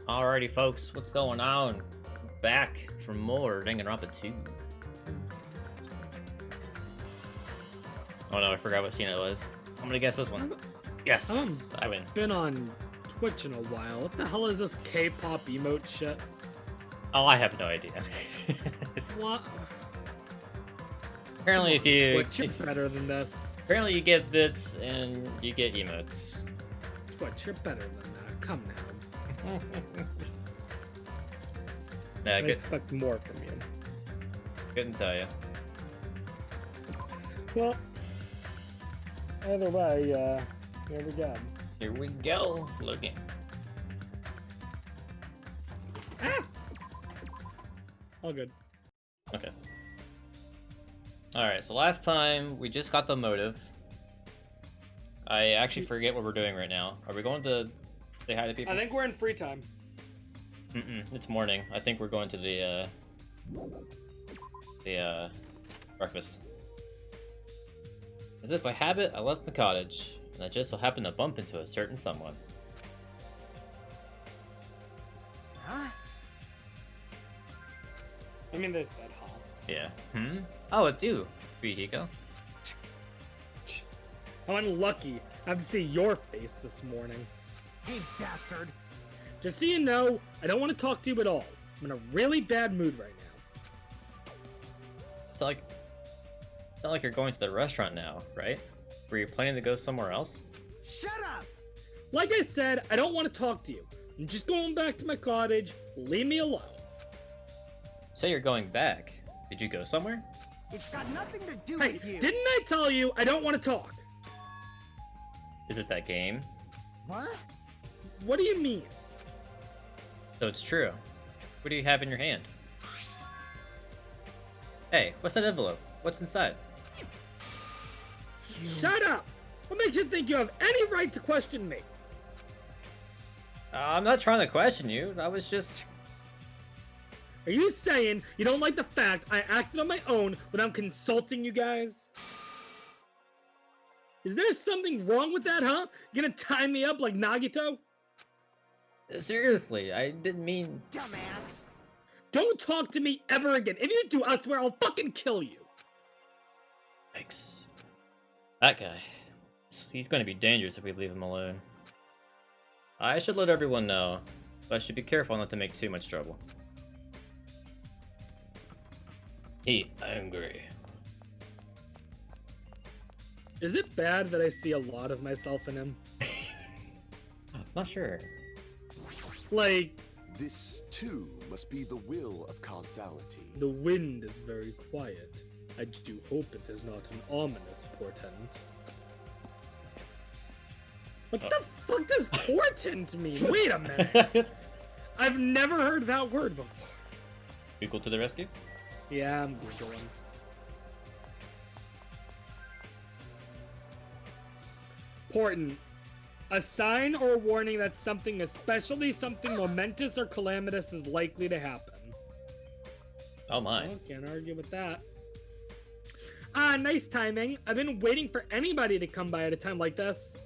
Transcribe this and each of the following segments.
Alrighty, folks, what's going on? Back for more Danganronpa 2. Oh no, I forgot what scene it was. I'm gonna guess this one. Yes, I win. Been on Twitch in a while. What the hell is this K-pop emote shit? Oh, I have no idea. What? Apparently, if you Twitch is better than this. apparently you get bits and you get emotes. Twitch, you're better than that. Come now. Yeah, I expect more from you. couldn't tell you. Well, either way, here we go. Here we go. Looking. Ah! All good. Okay. Alright, so last time we just got the motive. I actually forget what we're doing right now. Are we going to say hi to people? I think we're in free time. It's morning. I think we're going to the breakfast. As if by habit, I left the cottage, and I just so happened to bump into a certain someone. Huh? I mean, they said huh. Yeah. Oh, it's you, Rihiko. I'm unlucky. I have to see your face this morning. Hey, bastard. Just so you know, I don't want to talk to you at all. I'm in a really bad mood right now. It's not like you're going to the restaurant now, right? Were you planning to go somewhere else? Shut up! Like I said, I don't want to talk to you. I'm just going back to my cottage. Leave me alone. Say you're going back. Did you go somewhere? It's got nothing to do Hey, with you. didn't I tell you I don't want to talk? Is it that game? What? What do you mean? So it's true. What do you have in your hand? Hey, what's that envelope? What's inside? Shut up! What makes you think you have any right to question me? I'm not trying to question you. I was just... Are you saying you don't like the fact I acted on my own without consulting you guys? Is there something wrong with that, huh? You gonna tie me up like Nagito? Seriously, I didn't mean... Dumbass. Don't talk to me ever again. If you do, I swear I'll fucking kill you. Thanks. That guy. He's going to be dangerous if we leave him alone. I should let everyone know, but I should be careful not to make too much trouble. He angry. Is it bad that I see a lot of myself in him? Not sure. Like, This, too, must be the will of causality. the wind is very quiet. I do hope it is not an ominous portent. What the fuck does portent mean? Wait a minute. I've never heard that word before. Google to the rescue? Yeah, I'm Googling. Portent. A sign or a warning that something, especially something momentous or calamitous, is likely to happen. Oh my. Oh, can't argue with that. Nice timing. I've been waiting for anybody to come by at a time like this.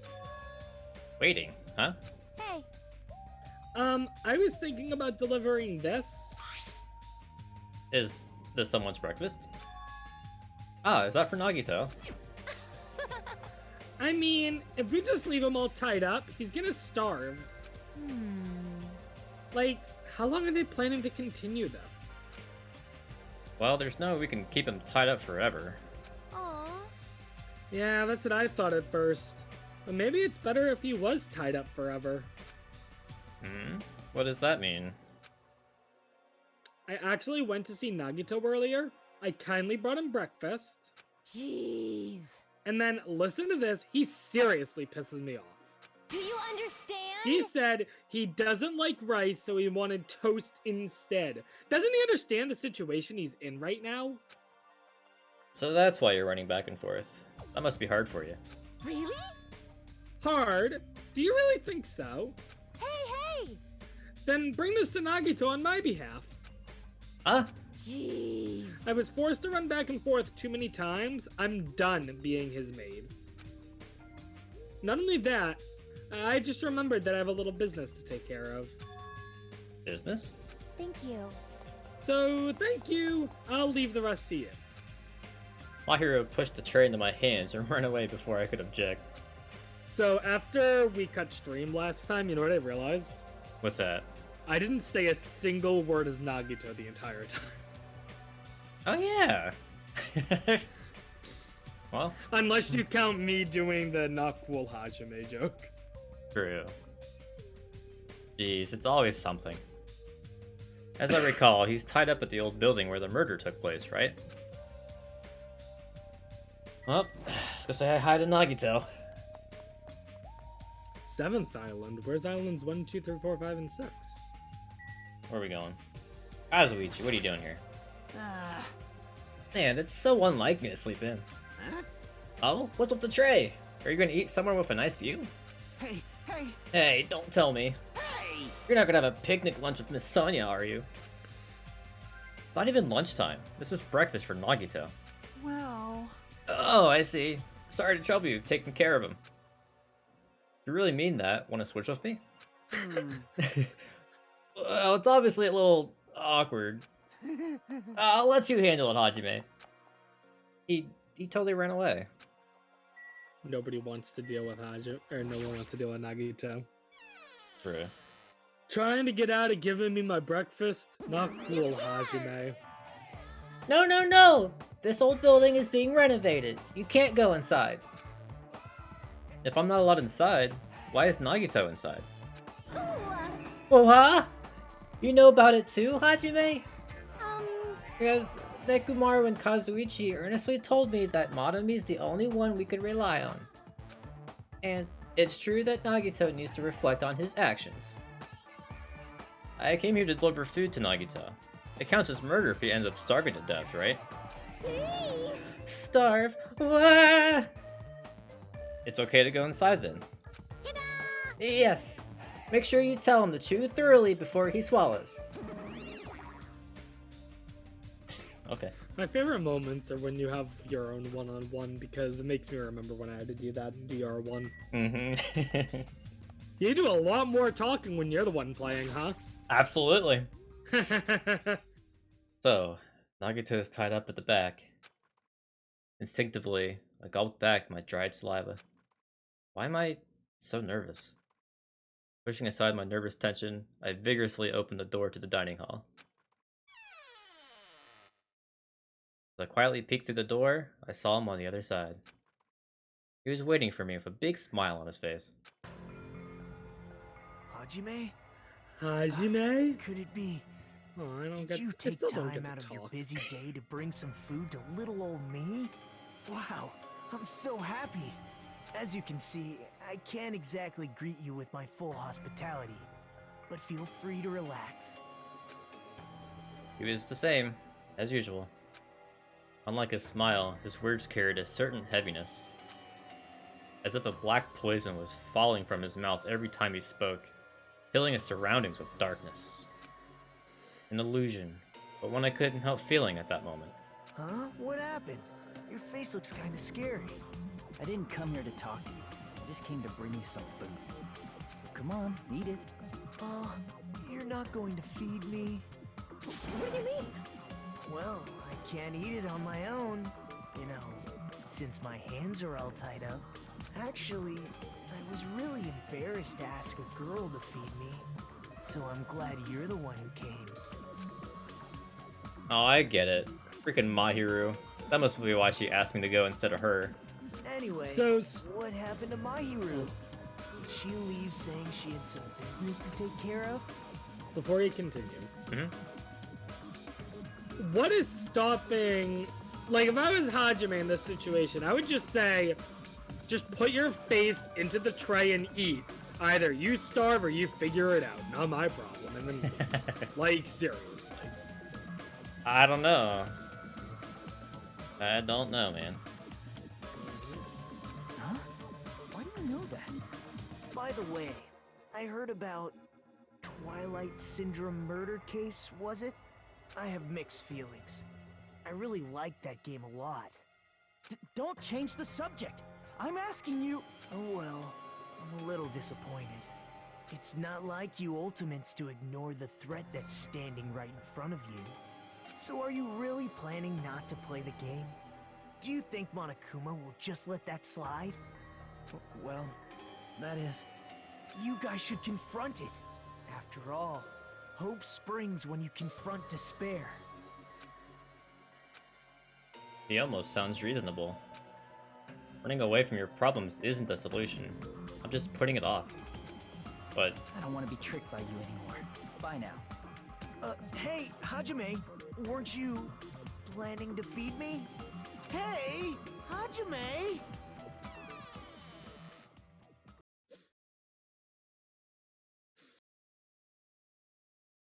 Waiting, huh? Hey. I was thinking about delivering this. Is this someone's breakfast? Ah, is that for Nagito? I mean, if we just leave him all tied up, he's gonna starve. Like, how long are they planning to continue this? Well, there's no way we can keep him tied up forever. Aww. Yeah, that's what I thought at first. But maybe it's better if he was tied up forever. What does that mean? I actually went to see Nagito earlier. I kindly brought him breakfast. Jeez. And then, listen to this, he seriously pisses me off. Do you understand? He said he doesn't like rice, so he wanted toast instead. Doesn't he understand the situation he's in right now? So that's why you're running back and forth. That must be hard for you. Really? Hard? Do you really think so? Hey! Then bring this to Nagito on my behalf. Huh? Jeez. I was forced to run back and forth too many times. I'm done being his maid. Not only that, I just remembered that I have a little business to take care of. Business? Thank you. So, thank you. I'll leave the rest to you. Mahiru pushed the tray into my hands and ran away before I could object. So, after we cut stream last time, you know what I realized? What's that? I didn't say a single word as Nagito the entire time. Oh, yeah. Well, Unless you count me doing the not cool Hajime joke. true. Jeez, it's always something. As I recall, he's tied up at the old building where the murder took place, right? Well, let's go say hi to Nagito. 7th island. Where's islands 1, 2, 3, 4, 5, and 6? Where are we going? Kazuichi, what are you doing here? Man, it's so unlike me to sleep in. Oh, what's with the tray? Are you gonna eat somewhere with a nice view? Hey, hey, Hey, don't tell me. hey! You're not gonna have a picnic lunch with Miss Sonia, are you? It's not even lunchtime. This is breakfast for Nagito. Well, Oh, I see. Sorry to trouble you. Taking care of him. You really mean that? Want to switch with me? Well, it's obviously a little awkward. I'll let you handle it, Hajime. He totally ran away. Nobody wants to deal with Hajime, or no one wants to deal with Nagito. True. Trying to get out of giving me my breakfast? Not cool, Hajime. No, no, no! This old building is being renovated. You can't go inside. If I'm not allowed inside, why is Nagito inside? Oh, huh? You know about it too, Hajime? Because Nekomaru and Kazuichi earnestly told me that Madami's the only one we could rely on. And it's true that Nagito needs to reflect on his actions. I came here to deliver food to Nagito. It counts as murder if he ends up starving to death, right? Starve? Wah! It's okay to go inside then. Yes. Make sure you tell him to chew thoroughly before he swallows. Okay. My favorite moments are when you have your own one-on-one because it makes me remember when I had to do that in DR1. Mm-hmm. You do a lot more talking when you're the one playing, huh? Absolutely. So, Nagito is tied up at the back. Instinctively, I gulped back my dried saliva. Why am I so nervous? Pushing aside my nervous tension, I vigorously opened the door to the dining hall. As I quietly peeked through the door, I saw him on the other side. He was waiting for me with a big smile on his face. Hajime? Hajime? Could it be? Oh, I don't Did get. you I take still don't time get out to of your talk. busy day to bring some food to little old me? Wow, I'm so happy. As you can see, I can't exactly greet you with my full hospitality, but feel free to relax. He was the same, as usual. Unlike his smile, his words carried a certain heaviness. As if a black poison was falling from his mouth every time he spoke, filling his surroundings with darkness. An illusion, but one I couldn't help feeling at that moment. Huh? What happened? Your face looks kinda scary. I didn't come here to talk to you. I just came to bring you some food. So come on, eat it. You're not going to feed me? What do you mean? Well, I can't eat it on my own. You know, since my hands are all tied up. Actually, I was really embarrassed to ask a girl to feed me. So I'm glad you're the one who came. Oh, I get it. Freaking Mahiru. That must be why she asked me to go instead of her. Anyway, So, what happened to Mahiru? Did she leave saying she had some business to take care of? Before you continue, Mm-hmm. what is stopping? Like, if I was Hajime in this situation, I would just say, just put your face into the tray and eat. Either you starve or you figure it out. Not my problem. And then, like, seriously. I don't know. I don't know, man. Huh? Why do you know that? By the way, I heard about Twilight Syndrome murder case, was it? I have mixed feelings. I really liked that game a lot. Don't change the subject. I'm asking you. Oh well, I'm a little disappointed. It's not like you Ultimates to ignore the threat that's standing right in front of you. So are you really planning not to play the game? Do you think Monokuma will just let that slide? Well, that is... You guys should confront it. After all, hope springs when you confront despair. He almost sounds reasonable. Running away from your problems isn't the solution. I'm just putting it off. But I don't want to be tricked by you anymore. Bye now. Hey, Hajime, weren't you planning to feed me? Hey, Hajime!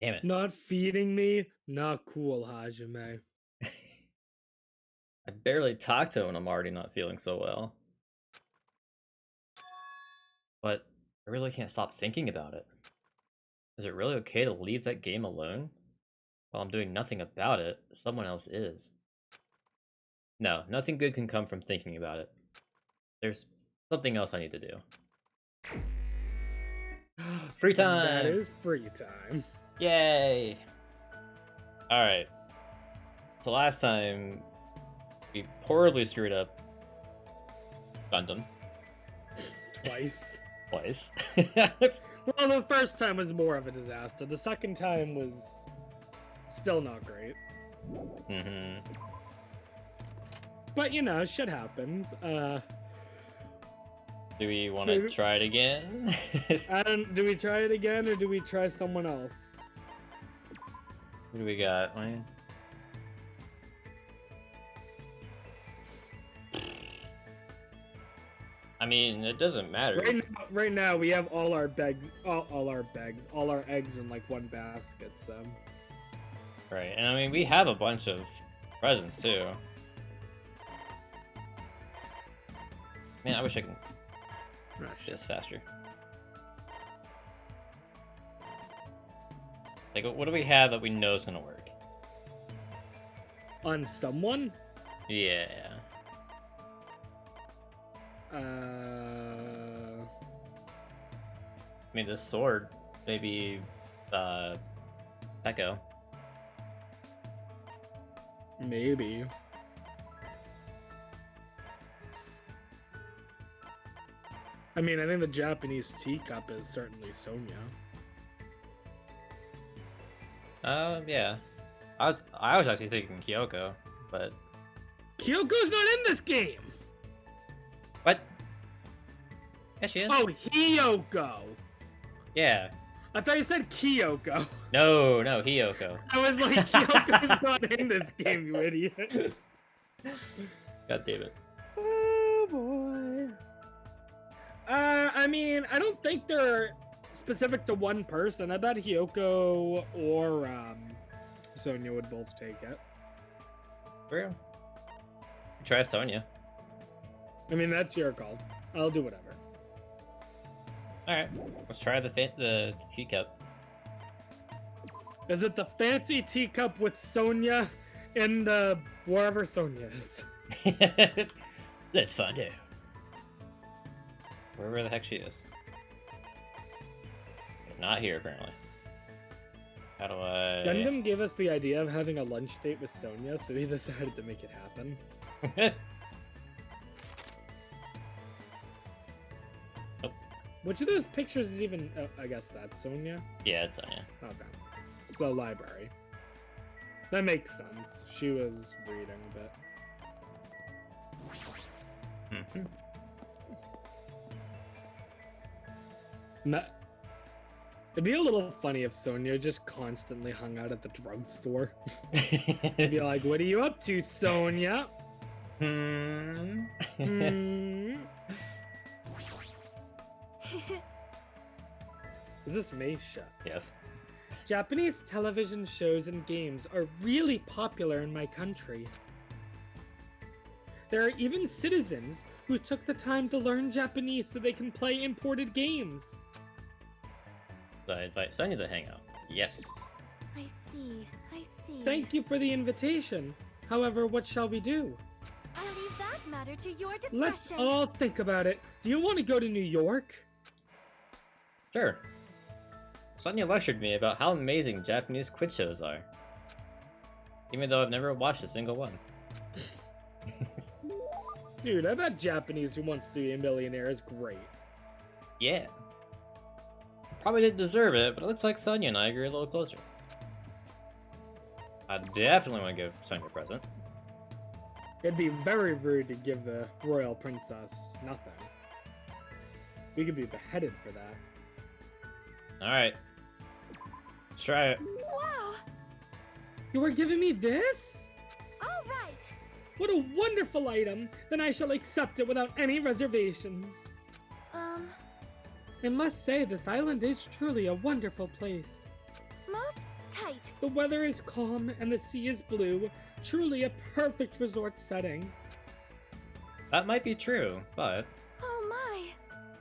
damn it. Not feeding me? Not cool, Hajime. I barely talked to him and I'm already not feeling so well. But I really can't stop thinking about it. Is it really okay to leave that game alone? While I'm doing nothing about it, someone else is. No, nothing good can come from thinking about it. There's something else I need to do. Free time! That is free time. Yay! Alright. So last time, we horribly screwed up Gundam. Twice. Twice. Well, the first time was more of a disaster. The second time was still not great. Mm-hmm. But, you know, shit happens. Do we want to Maybe- try it again? Do we try it again, or do we try someone else? What do we got? Wayne? I mean, it doesn't matter. Right now, we have all our eggs in like one basket. So Right, and I mean, we have a bunch of presents too. Man, I wish I could do this faster. Like, what do we have that we know is gonna work? on someone. Yeah. I mean, this sword, maybe, Echo. Maybe. I mean, I think the Japanese teacup is certainly Sonya. Yeah. I was actually thinking Kyoko, but Kyoko's not in this game! what? Yeah, she is. Oh, Hiyoko! Yeah. I thought you said Kyoko. No, Hiyoko. I was like, Kyoko's not in this game, you idiot. God damn it. Oh, boy. I mean, I don't think they're specific to one person. I bet Hiyoko or Sonya would both take it. For real. Try Sonya. I mean, that's your call. I'll do whatever. Alright, let's try the teacup. Is it the fancy teacup with Sonya in the wherever Sonya is? Let's find out. Wherever the heck she is. Not here, apparently. How do I... Gundam gave us the idea of having a lunch date with Sonya, so he decided to make it happen. Nope. Which of those pictures is even... Oh, I guess that's Sonya? Yeah, it's Sonya. Okay. So, library. That makes sense. She was reading a bit. Mm-hmm. It'd be a little funny if Sonya just constantly hung out at the drugstore. He'd be like, what are you up to, Sonya? Hmm. Is this me? Shut. Yes. Japanese television shows and games are really popular in my country. There are even citizens who took the time to learn Japanese so they can play imported games. So I invite Sonya to hang out. Yes. I see. Thank you for the invitation. However, what shall we do? I'll leave that matter to your discretion. Let's all think about it. Do you want to go to New York? Sure. Sonia lectured me about how amazing Japanese quiz shows are. Even though I've never watched a single one. Dude, I bet Japanese Who Wants to Be a Millionaire is great. Yeah. Probably didn't deserve it, but it looks like Sonia and I agree a little closer. I definitely want to give Sonia a present. It'd be very rude to give the royal princess nothing. We could be beheaded for that. Alright. Let's try it. Wow! You are giving me this? All right! What a wonderful item! Then I shall accept it without any reservations. I must say, this island is truly a wonderful place. Most tight. The weather is calm and the sea is blue. Truly a perfect resort setting. That might be true, but... Oh my!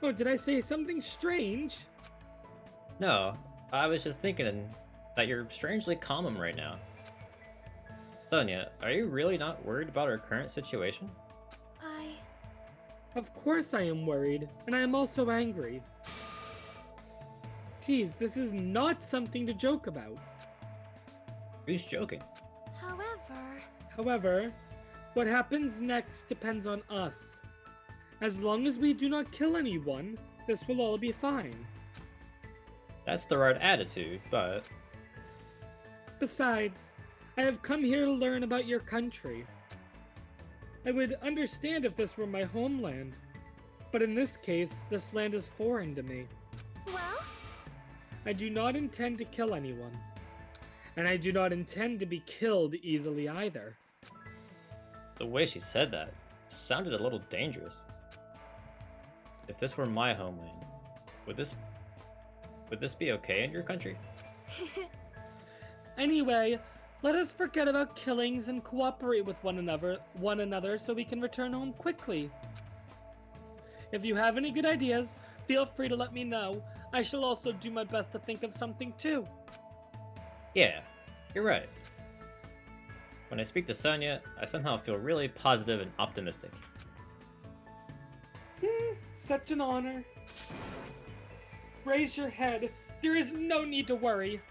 Oh, did I say something strange? No, I was just thinking that you're strangely calm right now. Sonia, are you really not worried about our current situation? Of course I am worried, and I am also angry. Geez, this is not something to joke about. Who's joking? However, what happens next depends on us. As long as we do not kill anyone, this will all be fine. That's the right attitude, but... Besides, I have come here to learn about your country. I would understand if this were my homeland, but in this case, this land is foreign to me. Well? I do not intend to kill anyone, and I do not intend to be killed easily either. The way she said that sounded a little dangerous. If this were my homeland, would this be okay in your country? Anyway, let us forget about killings and cooperate with one another so we can return home quickly. If you have any good ideas, feel free to let me know. I shall also do my best to think of something too. Yeah, you're right. When I speak to Sonia, I somehow feel really positive and optimistic. Such an honor. Raise your head. There is no need to worry.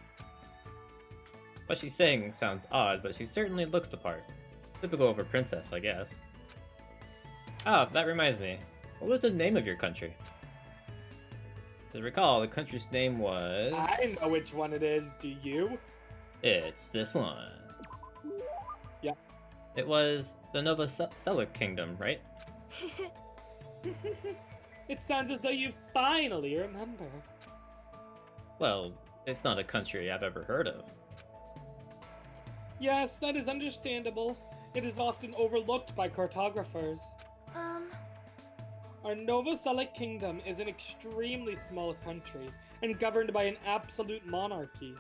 What she's saying sounds odd, but she certainly looks the part. Typical of a princess, I guess. Ah, that reminds me. What was the name of your country? As I recall, the country's name was... I know which one it is, do you? It's this one. Yeah. It was the Nova Selic Kingdom, right? It sounds as though you finally remember. Well, it's not a country I've ever heard of. Yes, that is understandable. It is often overlooked by cartographers. Our Nova Selic Kingdom is an extremely small country and governed by an absolute monarchy.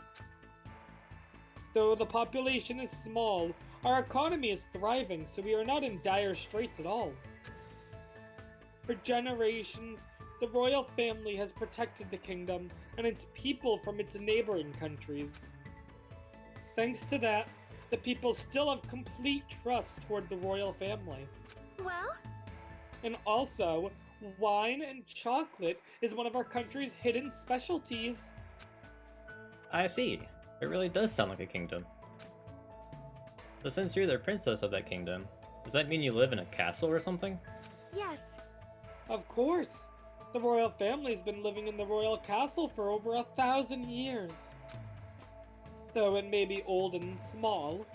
Though the population is small, our economy is thriving, so we are not in dire straits at all. For generations, the royal family has protected the kingdom and its people from its neighboring countries. Thanks to that, the people still have complete trust toward the royal family. Well? And also, wine and chocolate is one of our country's hidden specialties. I see. It really does sound like a kingdom. So since you're the princess of that kingdom, does that mean you live in a castle or something? Yes. Of course. The royal family's been living in the royal castle for over 1,000 years. Though it may be old and small,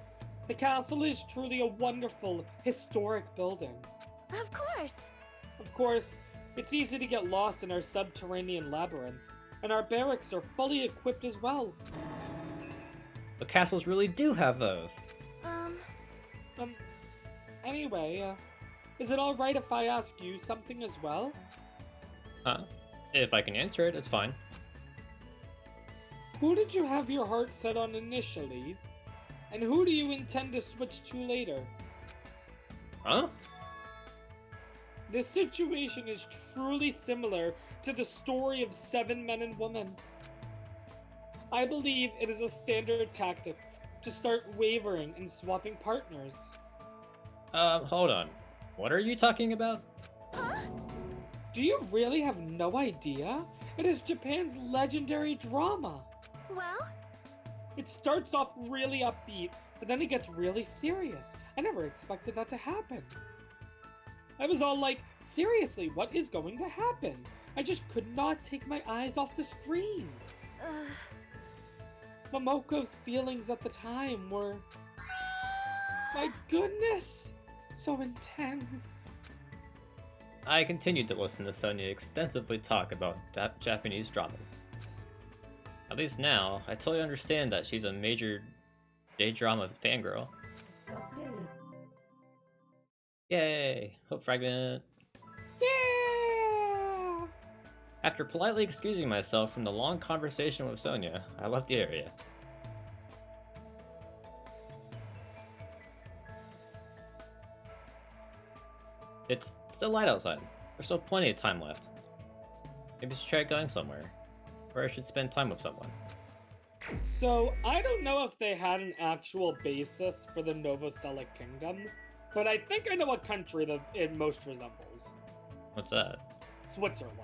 the castle is truly a wonderful, historic building. Of course. Of course, it's easy to get lost in our subterranean labyrinth, and our barracks are fully equipped as well. But castles really do have those. Anyway, is it alright if I ask you something as well? If I can answer it, it's fine. Who did you have your heart set on initially? And who do you intend to switch to later? Huh? This situation is truly similar to the story of 7 men and women. I believe it is a standard tactic to start wavering and swapping partners. Hold on. What are you talking about? Huh? Do you really have no idea? It is Japan's legendary drama. Well, It starts off really upbeat, but then it gets really serious. I never expected that to happen. I was all like, seriously, what is going to happen? I just could not take my eyes off the screen. Momoko's feelings at the time were... my goodness, so intense. I continued to listen to Sonia extensively talk about Japanese dramas. At least now, I totally understand that she's a major J-drama fangirl. Yay! Hope Fragment! Yeah! After politely excusing myself from the long conversation with Sonia, I left the area. It's still light outside. There's still plenty of time left. Maybe I should try going somewhere. Or I should spend time with someone. So, I don't know if they had an actual basis for the Novoselic Kingdom, but I think I know what country it most resembles. What's that? Switzerland.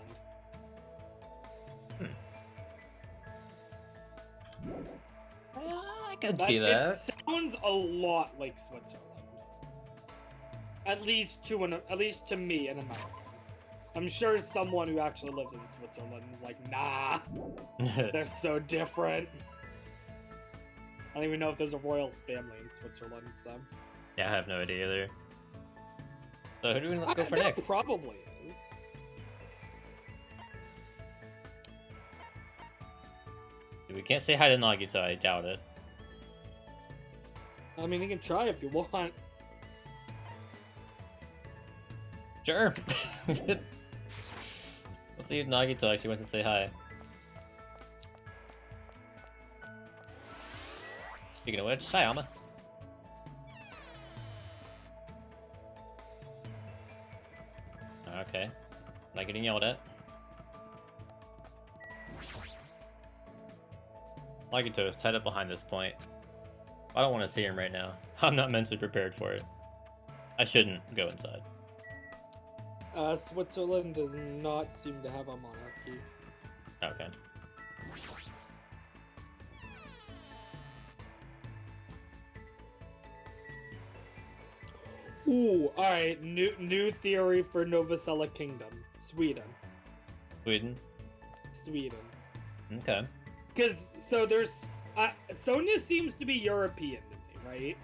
I could see that. It sounds a lot like Switzerland. At least to me, an American. I'm sure someone who actually lives in Switzerland is like, nah, they're so different. I don't even know if there's a royal family in Switzerland, so. Yeah, I have no idea either. So who do we go for There next? probably is. We can't say hi to Nagito, I doubt it. I mean, you can try if you want. Sure. Let's see if Nagito actually wants to say hi. Speaking of which, hi Alma. Okay. Not getting yelled at. Nagito is tied up behind this point. I don't want to see him right now. I'm not mentally prepared for it. I shouldn't go inside. Switzerland does not seem to have a monarchy. Okay. Ooh, alright, new theory for Novoselic Kingdom. Sweden. Sweden? Sweden. Okay. Because, so there's... Sonia seems to be European to me, right?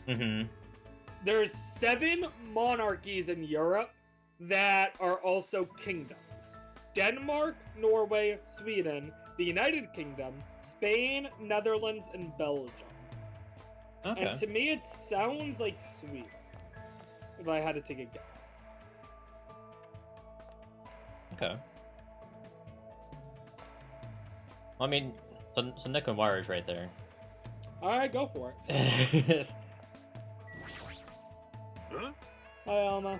Mm-hmm. There's 7 monarchies in Europe that are also kingdoms. Denmark, Norway, Sweden, the United Kingdom, Spain, Netherlands, and Belgium. Okay. And to me, it sounds like Sweden, if I had to take a guess. Okay. I mean, so Nekomaru is right there. Alright, go for it. Huh? Hi, Alma.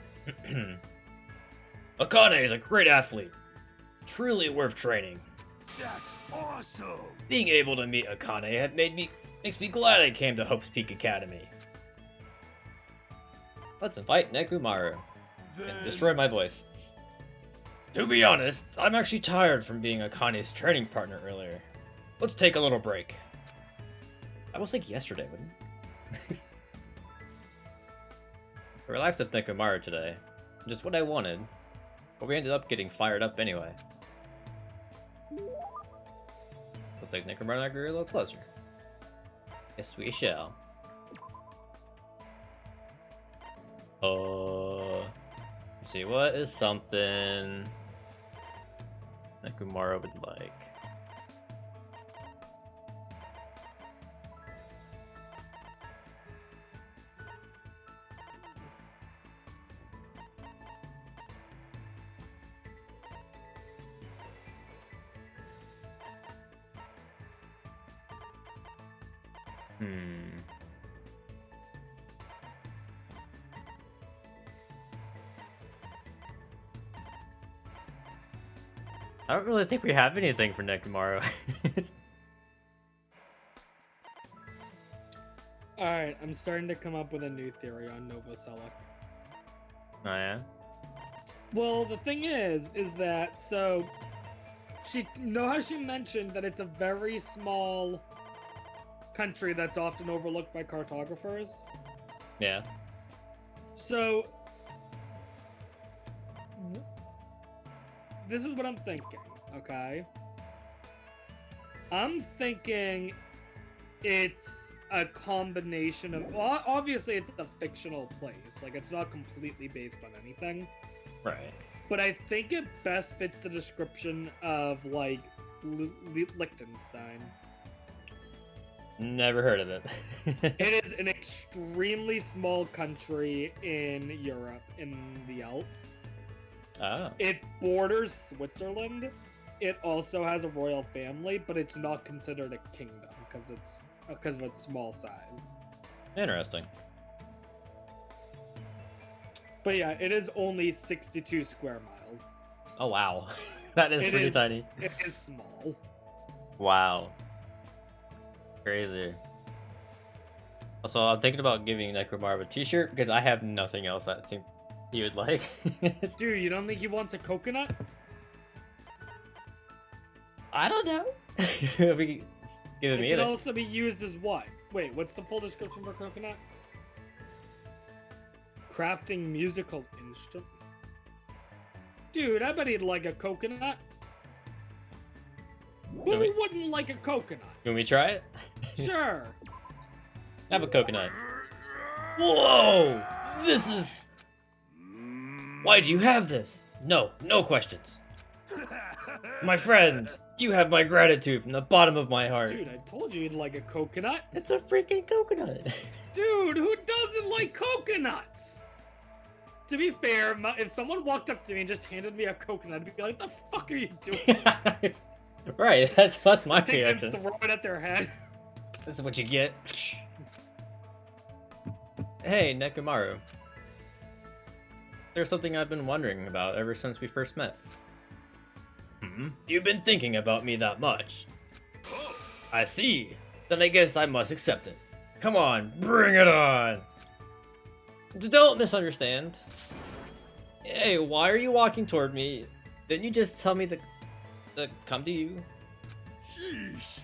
Akane is a great athlete. Truly worth training. That's awesome! Being able to meet Akane makes me glad I came to Hope's Peak Academy. Let's invite Nekomaru and destroy my voice. To be honest, I'm actually tired from being Akane's training partner earlier. Let's take a little break. That was like yesterday, wasn't it? I relaxed with Nekomaru today. Just what I wanted. But we ended up getting fired up anyway. Looks like Nekomaru and I grew a little closer. Yes, we shall. Let's see, what is something Nekomaru would like? I don't really think we have anything for Nekomaru. Alright, I'm starting to come up with a new theory on Novoselic. Oh yeah? Well, the thing is that, so, know how she mentioned that it's a very small country that's often overlooked by cartographers? Yeah. So, this is what I'm thinking, okay? I'm thinking it's a combination of... Well, obviously, it's a fictional place. Like, it's not completely based on anything. Right. But I think it best fits the description of, like, Liechtenstein. Never heard of it. It is an extremely small country in Europe, in the Alps. Oh. It borders Switzerland. It also has a royal family, but it's not considered a kingdom because of its small size. Interesting. But yeah, it is only 62 square miles. Oh wow. That is pretty tiny. It is small. Wow. Crazy. Also, I'm thinking about giving Nekomaru a t-shirt because I have nothing else I think he would like. Dude, you don't think he wants a coconut? I don't know. If we give him It either. can also be used as what? Wait, what's the full description for coconut? Crafting musical instrument. Dude, I bet he'd like a coconut. Who wouldn't like a coconut? Can we try it? Sure. Have a coconut. Whoa! This is... Why do you have this? No, no questions. My friend, you have my gratitude from the bottom of my heart. Dude, I told you you'd like a coconut. It's a freaking coconut. Dude, who doesn't like coconuts? To be fair, if someone walked up to me and just handed me a coconut, I'd be like, "The fuck are you doing?" Right, that's my Take reaction. them, throw it at their head. This is what you get. Hey, Nekomaru. There's something I've been wondering about ever since we first met. You've been thinking about me that much. I see. Then I guess I must accept it. Come on, bring it on! Don't misunderstand. Hey, why are you walking toward me? Didn't you just tell me to come to you? Sheesh.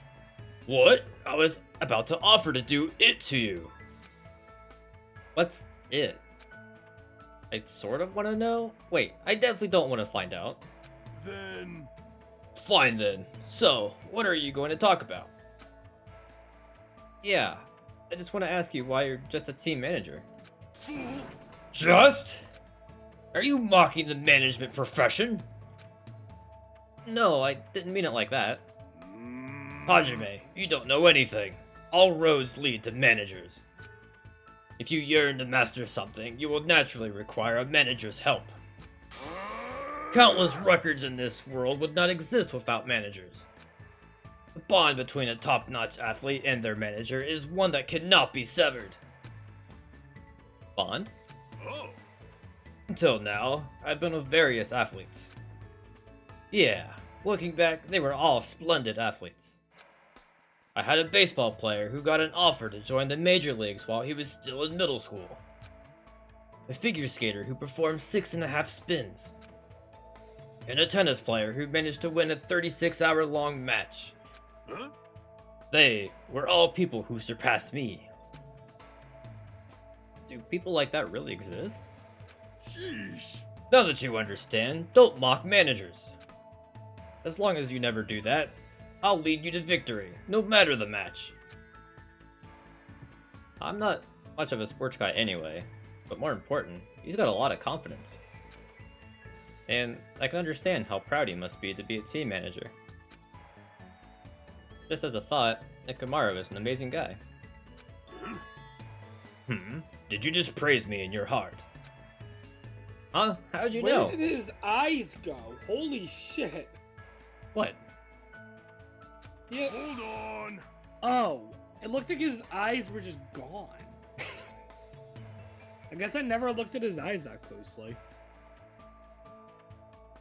What? I was about to offer to do it to you. What's it? I sort of want to know. Wait, I definitely don't want to find out. Then... Fine then. So, what are you going to talk about? Yeah, I just want to ask you why you're just a team manager. Just? Are you mocking the management profession? No, I didn't mean it like that. Hajime, you don't know anything. All roads lead to managers. If you yearn to master something, you will naturally require a manager's help. Countless records in this world would not exist without managers. The bond between a top-notch athlete and their manager is one that cannot be severed. Bond? Oh. Until now, I've been with various athletes. Yeah, looking back, they were all splendid athletes. I had a baseball player who got an offer to join the major leagues while he was still in middle school. A figure skater who performed 6.5 spins. And a tennis player who managed to win a 36-hour-long match. Huh? They were all people who surpassed me. Do people like that really exist? Sheesh. Now that you understand, don't mock managers. As long as you never do that, I'll lead you to victory, no matter the match. I'm not much of a sports guy anyway, but more important, he's got a lot of confidence. And I can understand how proud he must be to be a team manager. Just as a thought, Nekomaru is an amazing guy. Did you just praise me in your heart? Huh? How'd you know? Where did his eyes go? Holy shit. What? Yeah. Hold on. Oh, it looked like his eyes were just gone. I guess I never looked at his eyes that closely.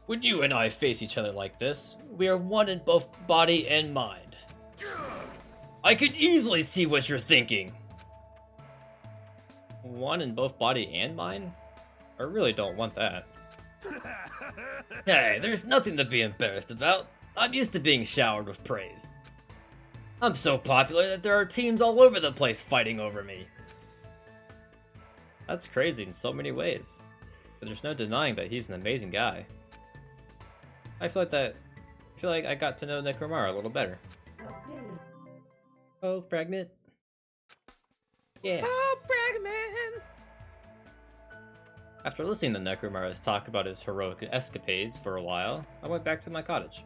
When you and I face each other like this, we are one in both body and mind. I can easily see what you're thinking. One in both body and mind? I really don't want that. Hey, there's nothing to be embarrassed about. I'm used to being showered with praise. I'm so popular that there are teams all over the place fighting over me. That's crazy in so many ways. But there's no denying that he's an amazing guy. I feel like I got to know Nekomaru a little better. Oh, Fragment. Yeah. Oh, Fragment! After listening to Nekomaru's talk about his heroic escapades for a while, I went back to my cottage.